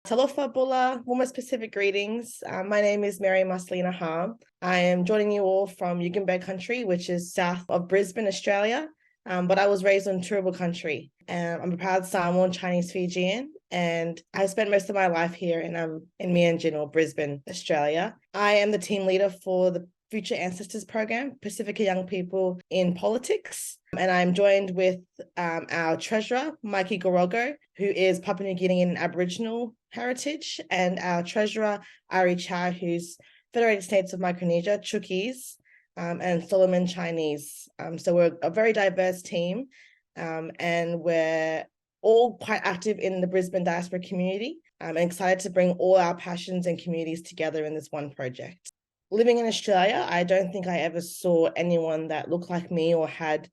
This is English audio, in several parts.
Talofa Bula, Women's Pacific greetings. My name is Mary Maselina Harm. I am joining you all from Yugambeh country, which is south of Brisbane, Australia. But I was raised on Turrbal country. I'm a proud Samoan Chinese Fijian, and I spent most of my life here in Meanjin or Brisbane, Australia. I am the team leader for the Future Ancestors program, Pasifika Young People in Politics. And I'm joined with our treasurer, Mikey Gorogo, who is Papua New Guinean Aboriginal heritage, and our treasurer, Ari Cha, who's Federated States of Micronesia, Chukis, and Solomon Chinese. So we're a very diverse team, and we're all quite active in the Brisbane diaspora community. I'm excited to bring all our passions and communities together in this one project. Living in Australia, I don't think I ever saw anyone that looked like me or had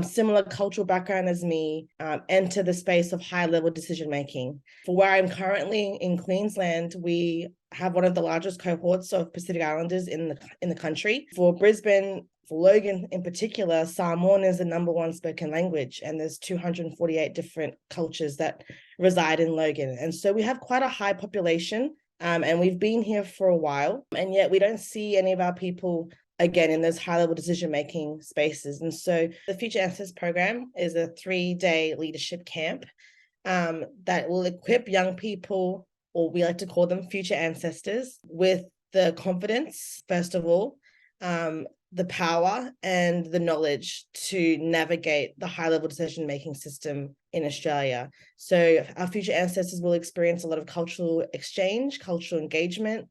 similar cultural background as me enter the space of high-level decision-making. For where I'm currently in Queensland, we have one of the largest cohorts of Pacific Islanders in the country. For Brisbane, for Logan in particular, Samoan is the number one spoken language, and there's 248 different cultures that reside in Logan. And so we have quite a high population, and we've been here for a while, and yet we don't see any of our people again in those high-level decision-making spaces. And so the Future Ancestors program is a 3-day leadership camp that will equip young people, or we like to call them future ancestors, with the confidence, first of all, the power and the knowledge to navigate the high-level decision-making system in Australia. So our future ancestors will experience a lot of cultural exchange, cultural engagement,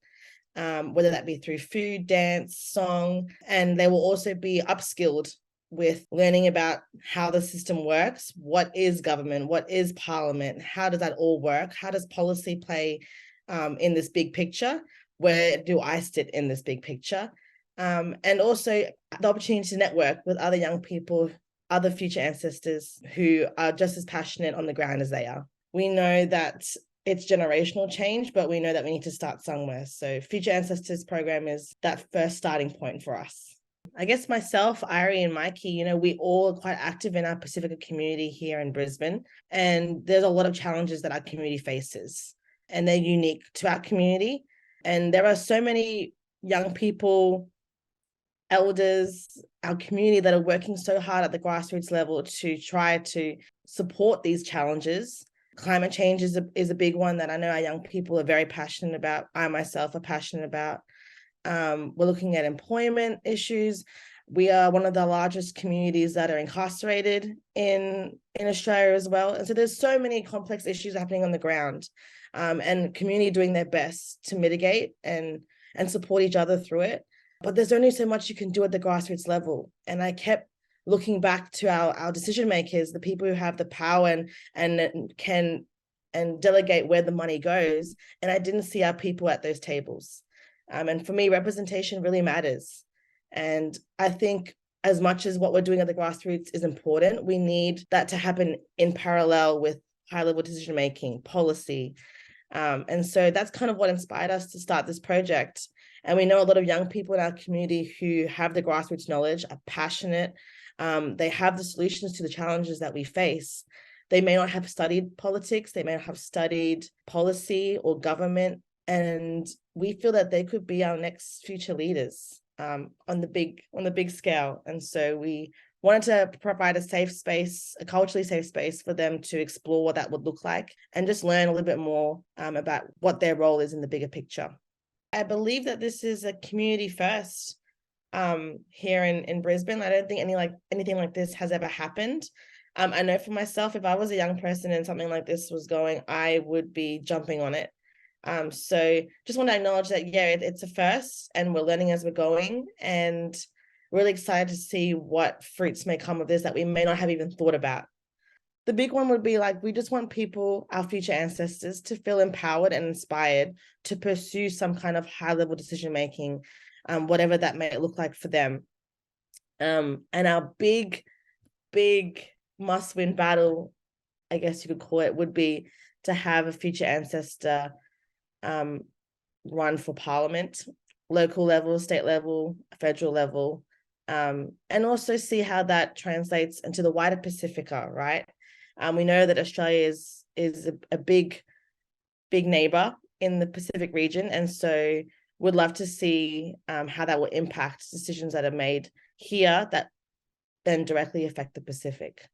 whether that be through food, dance, song, and they will also be upskilled with learning about how the system works. What is government? What is parliament? How does that all work? How does policy play in this big picture? Where do I sit in this big picture? And also the opportunity to network with other young people, other future ancestors who are just as passionate on the ground as they are. We know that it's generational change, but we know that we need to start somewhere. So Future Ancestors program is that first starting point for us. I guess myself, Ari, and Mikey, we all are quite active in our Pacifica community here in Brisbane. And there's a lot of challenges that our community faces, and they're unique to our community. And there are so many young people, elders, our community that are working so hard at the grassroots level to try to support these challenges. Climate change is a big one that I know our young people are very passionate about. I myself are passionate about. We're looking at employment issues. We are one of the largest communities that are incarcerated in Australia as well. And so there's so many complex issues happening on the ground, and community doing their best to mitigate and support each other through it. But there's only so much you can do at the grassroots level. And I kept looking back to our decision makers, the people who have the power and can delegate where the money goes. And I didn't see our people at those tables. And for me, representation really matters. And I think as much as what we're doing at the grassroots is important, we need that to happen in parallel with high-level decision-making, policy. And so that's kind of what inspired us to start this project. And we know a lot of young people in our community who have the grassroots knowledge, are passionate. They have the solutions to the challenges that we face. They may not have studied politics, they may not have studied policy or government, and we feel that they could be our next future leaders on the big scale. And so we wanted to provide a safe space, a culturally safe space for them to explore what that would look like and just learn a little bit more about what their role is in the bigger picture. I believe that this is a community first here in Brisbane. I don't think anything like this has ever happened. I know for myself, if I was a young person and something like this was going, I would be jumping on it. So just want to acknowledge that, it's a first and we're learning as we're going, and really excited to see what fruits may come of this that we may not have even thought about. The big one would be we just want people, our future ancestors, to feel empowered and inspired to pursue some kind of high-level decision-making, whatever that may look like for them. And our big must-win battle, I guess you could call it, would be to have a future ancestor run for parliament, local level, state level, federal level, and also see how that translates into the wider Pacifica, right? We know that Australia is a big big neighbor in the Pacific region. And so would love to see how that will impact decisions that are made here that then directly affect the Pacific.